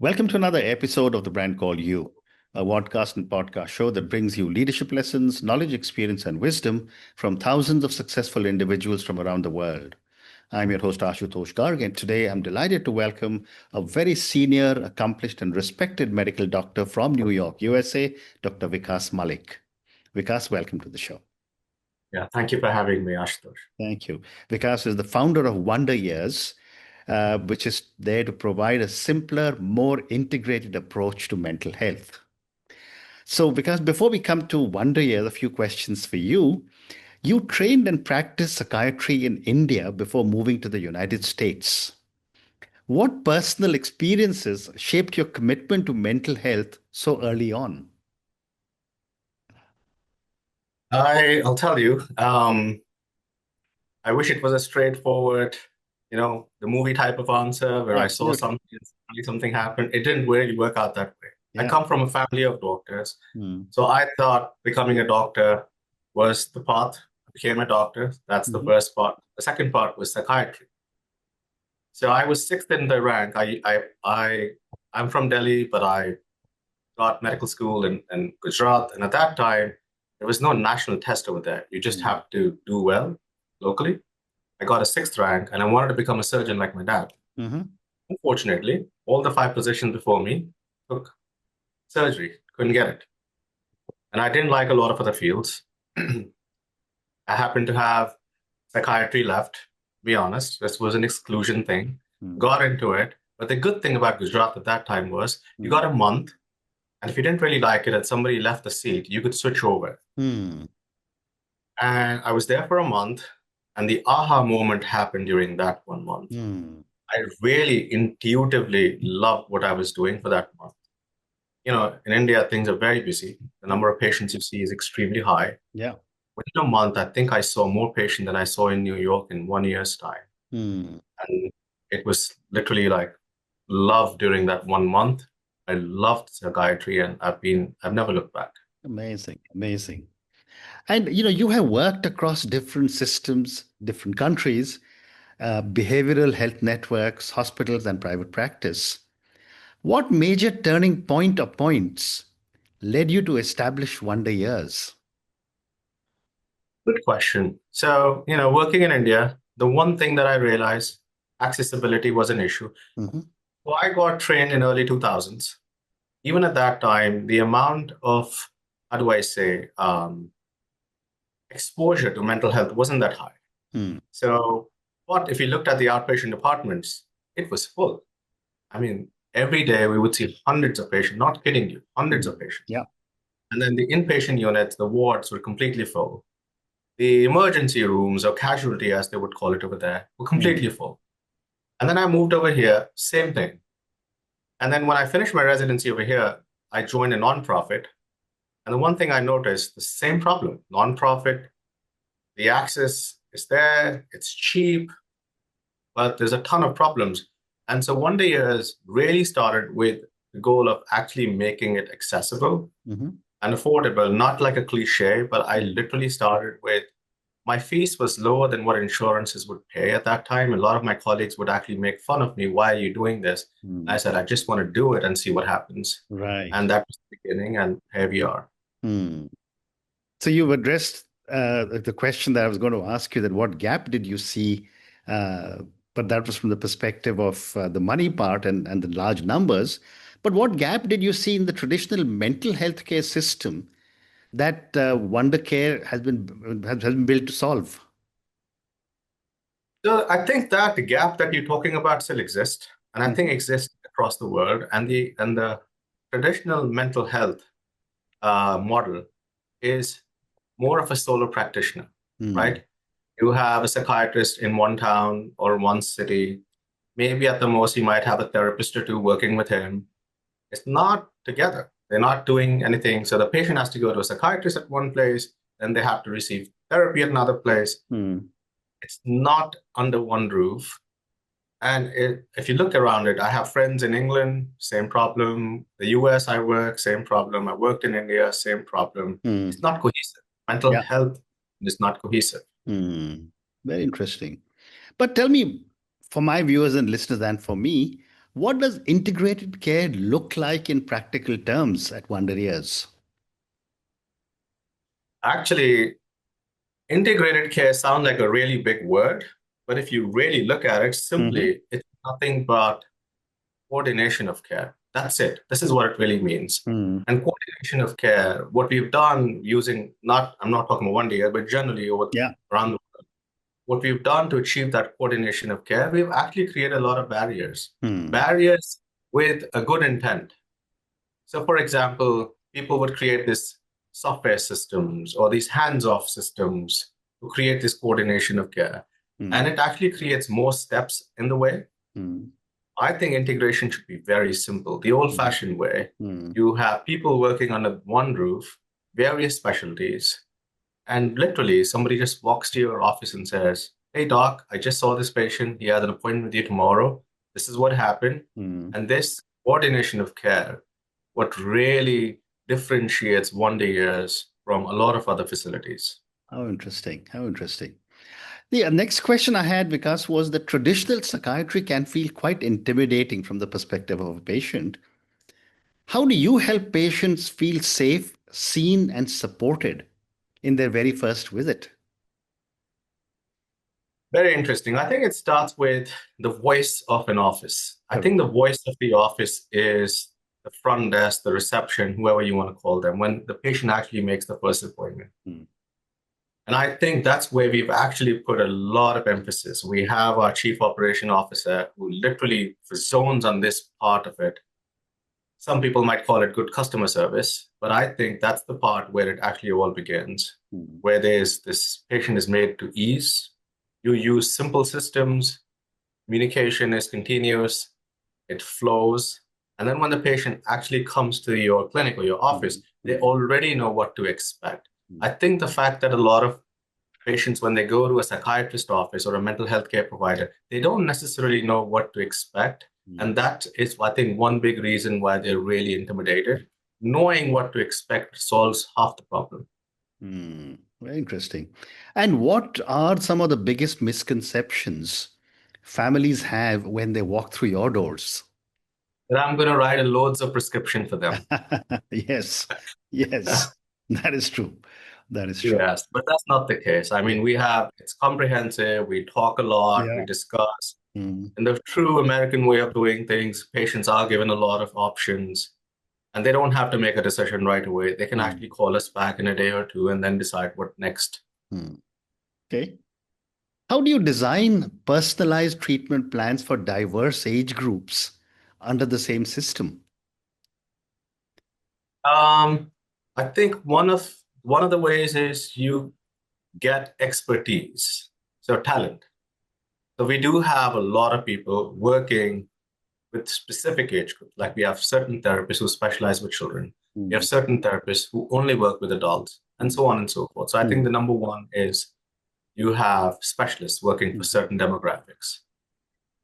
Welcome to another episode of The Brand Called You, a podcast and podcast show that brings you leadership lessons, knowledge, experience, and wisdom from thousands of successful individuals from around the world. I'm your host, Ashutosh Garg, and today I'm delighted to welcome a very senior, accomplished, and respected medical doctor from New York, USA, Dr. Vikas Malik. Vikas, welcome to the show. Yeah, thank you for having me, Ashutosh. Thank you. Vikas is the founder of Wonder Years, which is there to provide a simpler, more integrated approach to mental health. So, because before we come to Wonder Years, a few questions for you. You trained and practiced psychiatry in India before moving to the United States. What personal experiences shaped your commitment to mental health so early on? I'll tell you, I wish it was a straightforward, the movie type of answer where I saw Absolutely. something and suddenly something happened. It didn't really work out that way. I Yeah. come from a family of doctors. Hmm. So I thought becoming a doctor was the path. I became a doctor. That's the Mhm. first part. The second part was psychiatry. So I was sixth in the rank. I'm from Delhi, but I got medical school in Gujarat. And at that time, there was no national test over there. You just have to do well locally. I got a sixth rank and I wanted to become a surgeon like my dad. Mhm. Unfortunately, all the five positions before me took surgery, couldn't get it. And I didn't like a lot of other fields. I happened to have psychiatry left, to be honest. This was an exclusion thing. Got into it. But the good thing about Gujarat at that time was you got a month. And if you didn't really like it and somebody left the seat, you could switch over. Hmm. And I was there for a month, and the aha moment happened during that 1 month. Hmm. I really intuitively loved what I was doing for that month. In India, things are very busy. The number of patients you see is extremely high. Yeah. Within a month, I think I saw more patients than I saw in New York in 1 year's time. Hmm. And it was literally like love during that 1 month. I loved psychiatry and I've never looked back. Amazing. Amazing. And you have worked across different systems, different countries, behavioral health networks, hospitals, and private practice. What major turning point or points led you to establish Wonder Years? Good question. So, working in India, the one thing that I realized, accessibility was an issue. Mhm. So I got trained in early 2000s. Even at that time, the amount of, how do I say, exposure to mental health wasn't that high. Hmm. So, what if you looked at the outpatient departments, it was full. I mean, every day we would see hundreds of patients, not kidding you, hundreds of patients. Yeah. And then the inpatient units, the wards were completely full. The emergency rooms, or casualty as they would call it over there, were completely full. And then I moved over here, same thing. And then when I finished my residency over here, I joined a nonprofit. And the one thing I noticed, the same problem, nonprofit, the access is there, it's cheap, but there's a ton of problems. And so Wonder Years really started with the goal of actually making it accessible Mhm. and affordable, not like a cliche, but I literally started with my fees was lower than what insurances would pay at that time. A lot of my colleagues would actually make fun of me. Why are you doing this? And I said, I just want to do it and see what happens. Right. And that was the beginning, and here we are. Hmm. So you've addressed the question that I was going to ask you, that what gap did you see? But that was from the perspective of the money part and the large numbers. But what gap did you see in the traditional mental health care system that Wonder Care has been built to solve? So I think that the gap that you're talking about still exists, and I think Mhm. exists across the world. And the traditional mental health model is more of a solo practitioner, Hmm. right? You have a psychiatrist in one town or one city. Maybe at the most, you might have a therapist or two working with him. It's not together. They're not doing anything. So the patient has to go to a psychiatrist at one place, then they have to receive therapy at another place. Hmm. It's not under one roof. And if you look around it, I have friends in England, same problem. The US, I work, same problem. I worked in India, same problem. Hmm. It's not cohesive. Mental Yeah. health is not cohesive. Hmm. Very interesting. But tell me, for my viewers and listeners, and for me, What does integrated care look like in practical terms at Wonder Years? Actually, integrated care sounds like a really big word, but if you really look at it Mm-hmm. simply, it's nothing but coordination of care. That's it. This is what it really means. Mm. And coordination of care, what we've done using not, I'm not talking about one day, but generally over Yeah. around the world, what we've done to achieve that coordination of care, we've actually created a lot of barriers. Mm. Barriers with a good intent. So, for example, people would create this software systems or these hands-off systems to create this coordination of care. And Mm. it actually creates more steps in the way. Mm. I think integration should be very simple. The Mm. old-fashioned way, Mm. you have people working under one roof, various specialties, and literally somebody just walks to your office and says, "Hey, doc, I just saw this patient. He has an appointment with you tomorrow. This is what happened." Mm. And this coordination of care, what really differentiates Wonder Years from a lot of other facilities. How interesting. How interesting. The next question I had, Vikas, was that traditional psychiatry can feel quite intimidating from the perspective of a patient. How do you help patients feel safe, seen, and supported in their very first visit? Very interesting. I think it starts with the voice of an office. I Correct. think the voice of the office is the front desk, the reception, whoever you want to call them, when the patient actually makes the first appointment. Mm. And I think that's where we've actually put a lot of emphasis. We have our chief operation officer who literally zones on this part of it. Some people might call it good customer service, but I think that's the part where it actually all begins, Mm. where there's this patient is made to ease. You use simple systems, communication is continuous, it flows. And then when the patient actually comes to your clinic or your office, Mm. they Mm. already know what to expect. Mm. I think the fact that a lot of patients, when they go to a psychiatrist office or a mental health care provider, they don't necessarily know what to expect. Mm. And that is, I think, one big reason why they're really intimidated. Knowing what to expect solves half the problem. Mm. Very interesting. And what are some of the biggest misconceptions families have when they walk through your doors? And I'm going to write a loads of prescription for them. Yes, yes, that is true. That is true. Yes, but that's not the case. I Yeah. mean, it's comprehensive, we talk a lot, we Yeah. discuss. Mm. In the true American way of doing things, patients are given a lot of options and they don't have to make a decision right away. They can Mm. actually call us back in a day or two and then decide what next. Mm. Okay. How do you design personalized treatment plans for diverse age groups under the same system? Um, I think one of the ways is you get expertise, so talent. So we do have a lot of people working with specific age groups. Like we have certain therapists who specialize with children. We have Mm. certain therapists who only work with adults, and Mm. so on and so forth. So I think Mm. the number one is you have specialists working for Mm. certain demographics.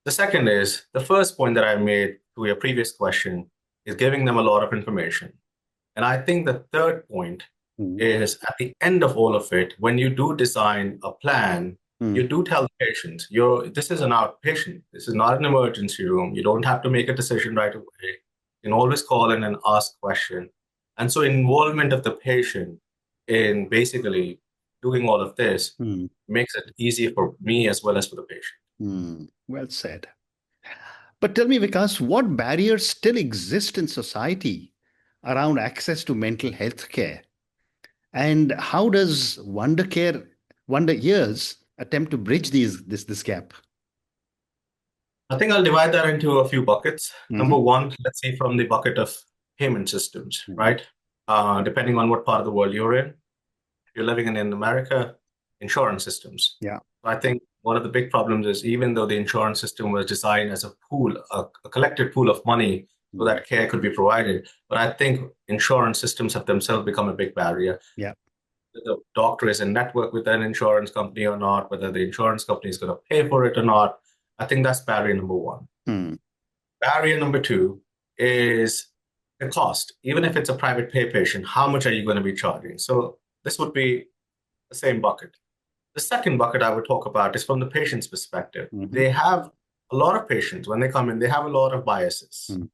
The second is the first point that I made to your previous question is giving them a lot of information. And I think the third point Mm. is at the end of all of it, when you do design a plan, you Mm. do tell the patient, this is an outpatient. This is not an emergency room. You don't have to make a decision right away. You can always call in and ask question. And so involvement of the patient in basically doing all of this Mm. makes it easier for me as well as for the patient. Mm. Well said. But tell me, Vikas, what barriers still exist in society around access to mental health care? And how does Wonder Years attempt to bridge this gap? I think I'll divide that into a few buckets. Number Hmm. one, let's see from the bucket of payment systems, Hmm. right? Depending on what part of the world you're in. If you're living in America, insurance systems. Yeah. I think one of the big problems is even though the insurance system was designed as a pool, a collected pool of money so Hmm. that care could be provided, but I think insurance systems have themselves become a big barrier. Yeah. Whether the doctor is in network with an insurance company or not, whether the insurance company is going to pay for it or not. I think that's barrier number one. Hmm. Barrier number two is the cost. Even if it's a private pay patient, how much are you going to be charging? So this would be the same bucket. The second bucket I would talk about is from the patient's perspective. Hmm. They have a lot of patients, when they come in, they have a lot of biases, Mm,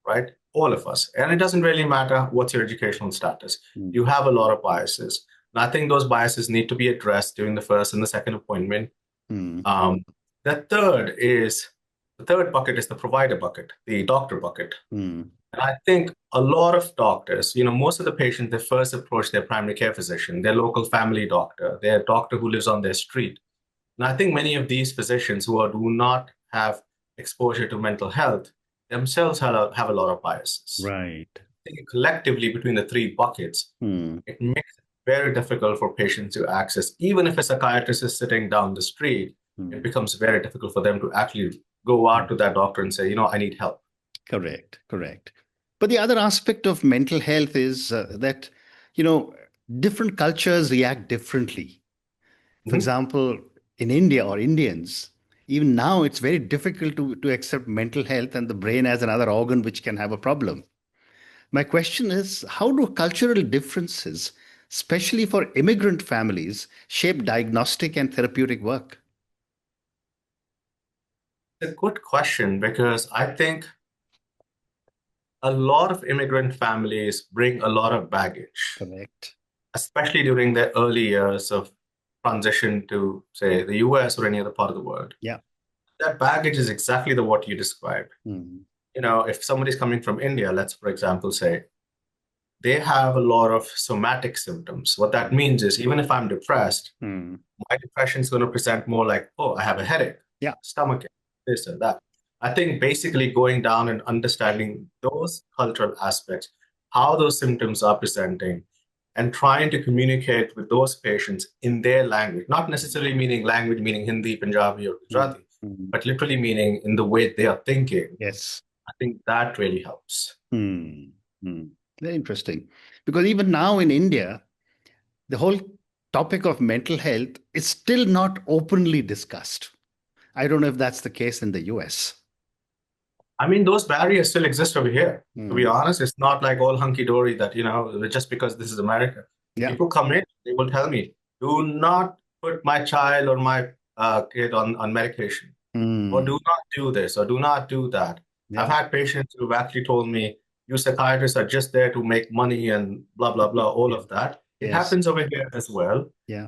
right? All of us. And it doesn't really matter what's your educational status. mm, You have a lot of biases. And I think those biases need to be addressed during the first and the second appointment. mm, Um, the third bucket is the provider bucket, the doctor bucket. mm, And I think a lot of doctors, most of the patients, they first approach their primary care physician, their local family doctor, their doctor who lives on their street. And I think many of these physicians do not have exposure to mental health themselves have a lot of biases. right. I think collectively between the three buckets, Mm, it makes it very difficult for patients to access. Even if a psychiatrist is sitting down the street, it mm, becomes very difficult for them to actually go out mm. to that doctor and say, I need help. Correct, correct. But the other aspect of mental health is that, you know, different cultures react differently. For Mhm. example, in India or Indians, even now it's very difficult to accept mental health and the brain as another organ which can have a problem. My question is, how do cultural differences, especially for immigrant families, shape diagnostic and therapeutic work? It's a good question because I think a lot of immigrant families bring a lot of baggage, Correct. especially during their early years of transition to, say, the US or any other part of the world. Yeah. That baggage is exactly the what you described. Mm, If somebody's coming from India, let's, for example, say, they have a lot of somatic symptoms. What that means is even if I'm depressed, mm, my depression is going to present more like, oh, I have a headache, yeah. stomach ache, this and that. I think basically going down and understanding those cultural aspects, how those symptoms are presenting, and trying to communicate with those patients in their language, not necessarily meaning language, meaning Hindi, Punjabi, or Mm, Gujarati, mm. but literally meaning in the way they are thinking. Yes. I think that really helps. Hmm. Hmm. Very interesting. Because even now in India, the whole topic of mental health is still not openly discussed. I don't know if that's the case in the US. I mean, those barriers still exist over here. To be Hmm. honest, it's not like all hunky dory that, just because this is America. Yeah. People come in, they will tell me, do not put my child or my kid on medication, or Hmm. do not do this, or do not do that. I've Yeah. had patients who've actually told me, you psychiatrists are just there to make money and blah, blah, blah, all Yeah. of that. It Yes. happens over here as well. Yeah.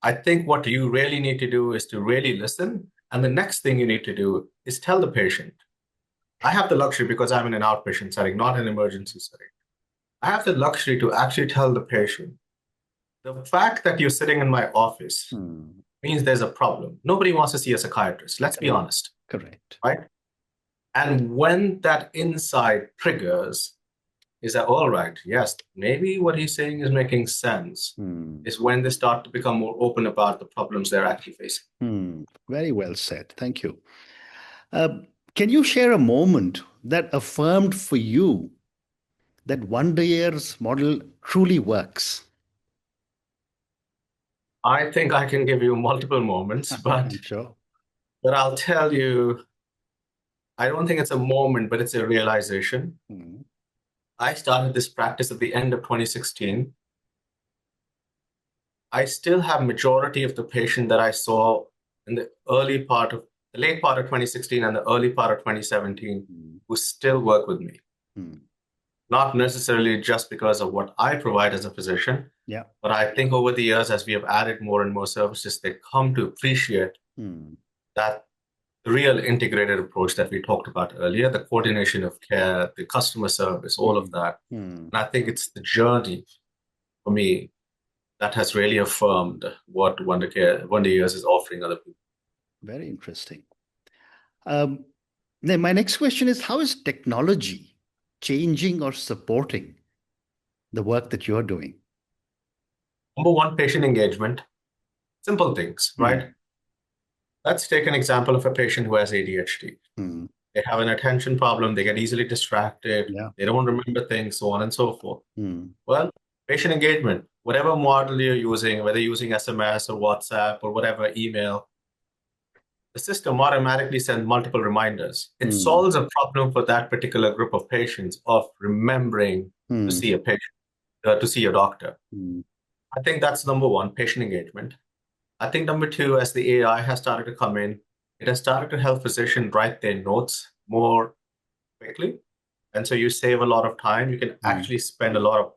I think what you really need to do is to really listen. And the next thing you need to do is tell the patient. I have the luxury because I'm in an outpatient setting, not an emergency setting. I have the luxury to actually tell the patient the fact that you're sitting in my office Hmm. means there's a problem. Nobody wants to see a psychiatrist. Let's be Correct. honest, Correct. right? And when that insight triggers, is that all right? Yes, maybe what he's saying is making sense. Hmm. Is when they start to become more open about the problems they're actually facing. Hmm. Very well said. Thank you. Uh, can you share a moment that affirmed for you that Wonder Year's model truly works? I think I can give you multiple moments, but I'm sure. but I'll tell you, I don't think it's a moment, but it's a realization. Hmm. I started this practice at the end of 2016. I still have majority of the patient that I saw in the late part of 2016 and the early part of 2017 Hmm. who still work with me. Hmm. Not necessarily just because of what I provide as a physician, Yeah. but I think over the years, as we have added more and more services, they come to appreciate Hmm. that real integrated approach that we talked about earlier, the coordination of care, the customer service, all of Hmm. that. Hmm. And I think it's the journey for me that has really affirmed what Wonder Years is offering other people. Very interesting. Um, Then my next question is, how is technology changing or supporting the work that you're doing? Number one, patient engagement. Simple things, right? Hmm. Let's take an example of a patient who has ADHD. Hmm. They have an attention problem, they get easily distracted, Yeah. they don't remember things, so on and so forth. Hmm. Well, patient engagement, whatever model you're using, whether you're using SMS or WhatsApp or whatever email, the system automatically sends multiple reminders. It Hmm. solves a problem for that particular group of patients of remembering to Hmm. see a patient, to see a doctor. Hmm. I think that's number one, patient engagement. I think number two, as the AI has started to come in, it has started to help physicians write their notes more quickly. And so you save a lot of time. You can Mm, actually spend a lot of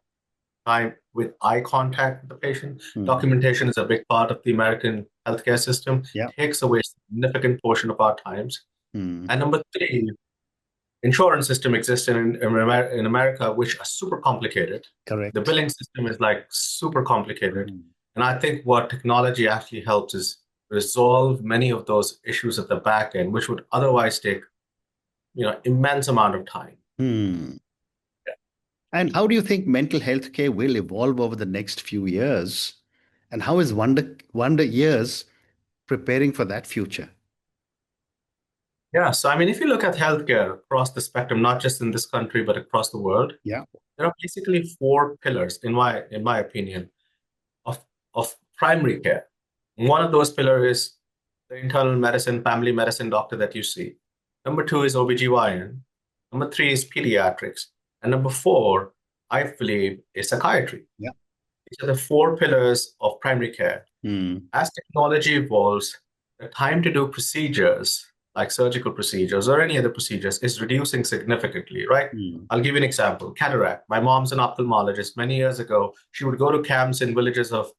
time with eye contact with the patient. mm, Documentation is a big part of the American healthcare system, yeah. takes away a significant portion of our times. Mm, And number three, insurance system exists in America, which are super complicated. The correct. billing system is like super complicated. Mm, And I think what technology actually helps is resolve many of those issues at the back end, which would otherwise take, immense amount of time. mm. And how do you think mental health care will evolve over the next few years? And how is Wonder Years preparing for that future? Yeah, so I mean, if you look at healthcare across the spectrum, not just in this country, but across the world, Yeah. there are basically four pillars, in my opinion, of of primary care. One of those pillars is the internal medicine, family medicine doctor that you see. Number two is OBGYN. Number three is pediatrics. And number four, I believe, is psychiatry. Yeah. These are the four pillars of primary care. Mm, As technology evolves, the time to do procedures like surgical procedures or any other procedures is reducing significantly, right? mm, I'll give you an example. Cataract. My mom's an ophthalmologist. Many years ago, she would go to camps in villages of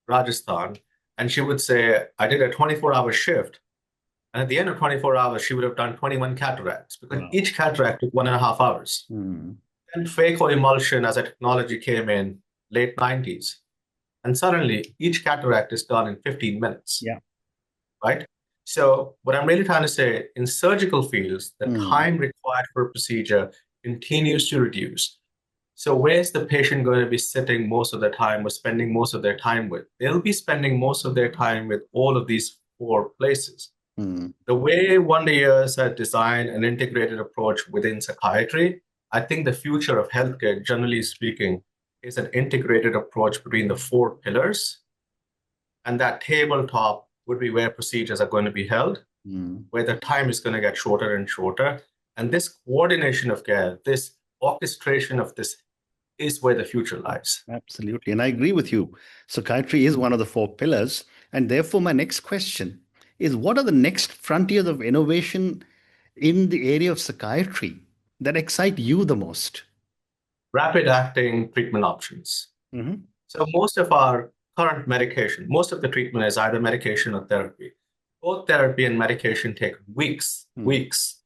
Rajasthan and she would say, I did a 24-hour shift. And at the end of 24 hours, she would have done 21 cataracts because wow. each cataract took 1.5 hours. Mm, And phaco emulsion as a technology came in late 90s. And suddenly each cataract is done in 15 minutes, yeah. right? So what I'm really trying to say, in surgical fields, the Mm, time required for a procedure continues to reduce. So where's the patient going to be sitting most of their time or spending most of their time with? They'll be spending most of their time with all of these four places. mm, The way Wonder Years had designed an integrated approach within psychiatry, I think the future of healthcare, generally speaking, is an integrated approach between the four pillars. And that tabletop would be where procedures are going to be held, mm. where the time is going to get shorter and shorter. And this coordination of care, this orchestration of this is where the future lies. Absolutely. And I agree with you. Psychiatry is one of the four pillars. And therefore, my next question is, what are the next frontiers of innovation in the area of psychiatry that excite you the most? Rapid acting treatment options. Hmm. So most of our current medication, most of the treatment is either medication or therapy. Both therapy and medication take weeks, Mm, weeks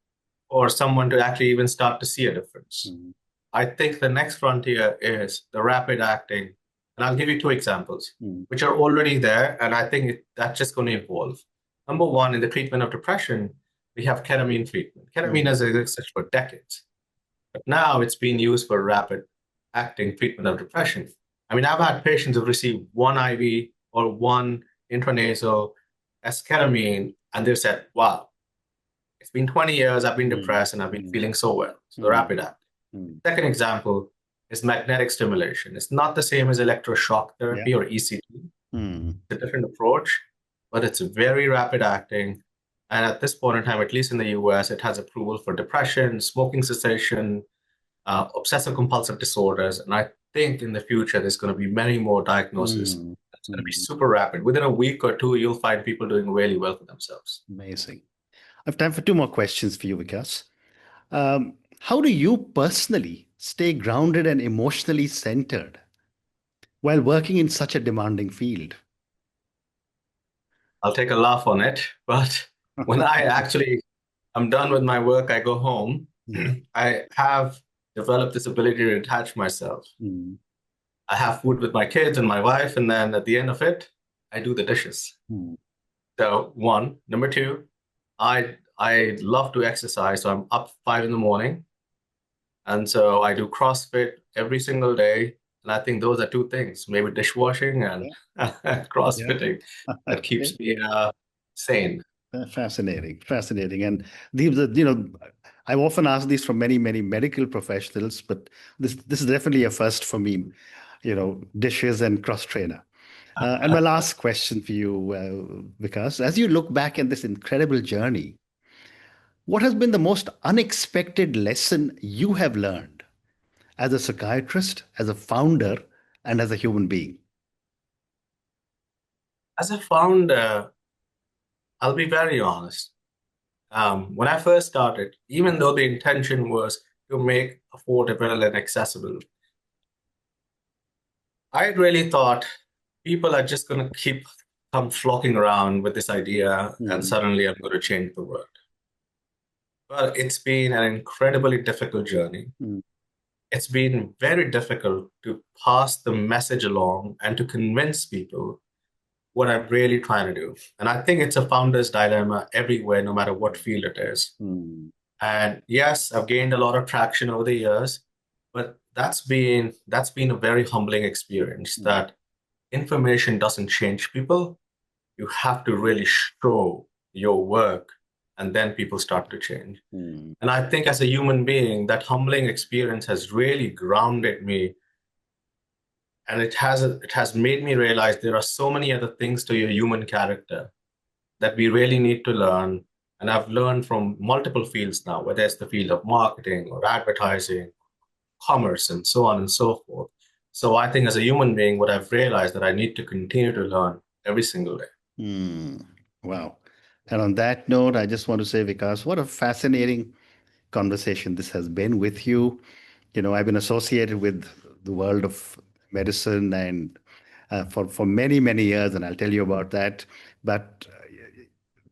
for someone to actually even start to see a difference. mm, I think the next frontier is the rapid acting. And I'll give you two examples, mm, which are already there. And I think that's just going to evolve. Number one, in the treatment of depression, we have ketamine treatment. Ketamine mm. has existed for decades, but now it's being used for rapid acting treatment of depression. I mean, I've had patients who've received one IV or one intranasal as ketamine, and they've said, wow, it's been 20 years, I've been Mm, depressed, and I've been mm, feeling so well. So the mm, rapid act. mm. Second example is magnetic stimulation. It's not the same as electroshock Yeah. therapy or ECT. Mm, It's a different approach, but it's very rapid acting. And at this point in time, at least in the US, it has approval for depression, smoking cessation, obsessive compulsive disorders. And I think in the future, there's going to be many more diagnoses. mm, It's going to be mm. super rapid. Within a week or two, you'll find people doing really well for themselves. Amazing. I have time for two more questions for you, Vikas. How do you personally stay grounded and emotionally centered while working in such a demanding field? I'll take a laugh on it, but when I actually am done with my work, I go home. Yeah. I have developed this ability to detach myself. Mm, I have food with my kids and my wife, and then at the end of it, I do the dishes. mm, So one, number two, I love to exercise. So I'm up 5 in the morning, and so I do CrossFit every single day. And I think those are two things, maybe dishwashing and yeah. Yeah. CrossFitting, that Okay. keeps me sane. Fascinating, fascinating. And these are, I've often asked these from many, many medical professionals, but this is definitely a first for me, dishes and cross trainer. And my last question for you, Vikas, as you look back at this incredible journey, what has been the most unexpected lesson you have learned as a psychiatrist, as a founder, and as a human being? As a founder, I'll be very honest. When I first started, even though the intention was to make affordable and accessible, I really thought people are just going to keep come flocking around with this idea, and suddenly I'm going to change the world. Well, it's been an incredibly difficult journey. It's been very difficult to pass the message along and to convince people what I'm really trying to do. And I think it's a founder's dilemma everywhere, no matter what field it is. And yes, I've gained a lot of traction over the years, but that's been a very humbling experience that information doesn't change people. You have to really show your work, and then people start to change. And I think as a human being, that humbling experience has really grounded me. And it has made me realize there are so many other things to your human character that we really need to learn. And I've learned from multiple fields now, whether it's the field of marketing or advertising, commerce, and so on and so forth. So I think as a human being, what I've realized that I need to continue to learn every single day. Wow. And on that note, I just want to say, Vikas, what a fascinating conversation this has been with you. I've been associated with the world of medicine and for many, many years, and I'll tell you about that. But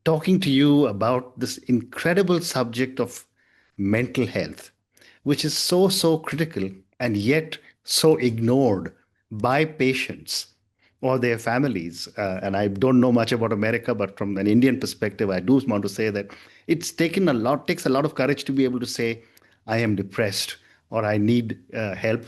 talking to you about this incredible subject of mental health, which is so, so critical and yet so ignored by patients or their families. And I don't know much about America, but from an Indian perspective, I do want to say that takes a lot of courage to be able to say, I am depressed or I need help.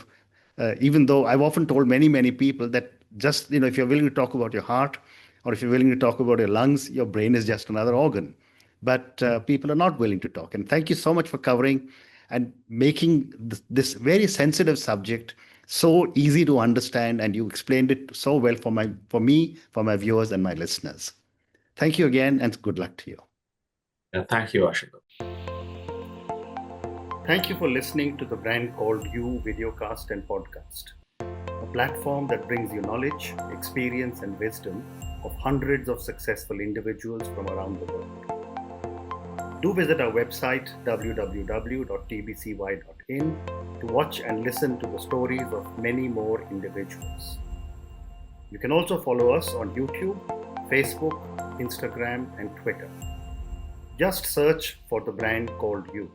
Even though I've often told many, many people that just, if you're willing to talk about your heart or if you're willing to talk about your lungs, your brain is just another organ. But people are not willing to talk. And thank you so much for covering and making this very sensitive subject so easy to understand. And you explained it so well for me, for my viewers and my listeners. Thank you again, and good luck to you. And thank you, Ashutosh. Thank you for listening to the Brand Called You videocast and podcast, a platform that brings you knowledge, experience, and wisdom of hundreds of successful individuals from around the world. Do visit our website www.tbcy.in to watch and listen to the stories of many more individuals. You can also follow us on YouTube, Facebook, Instagram, and Twitter. Just search for the Brand Called You.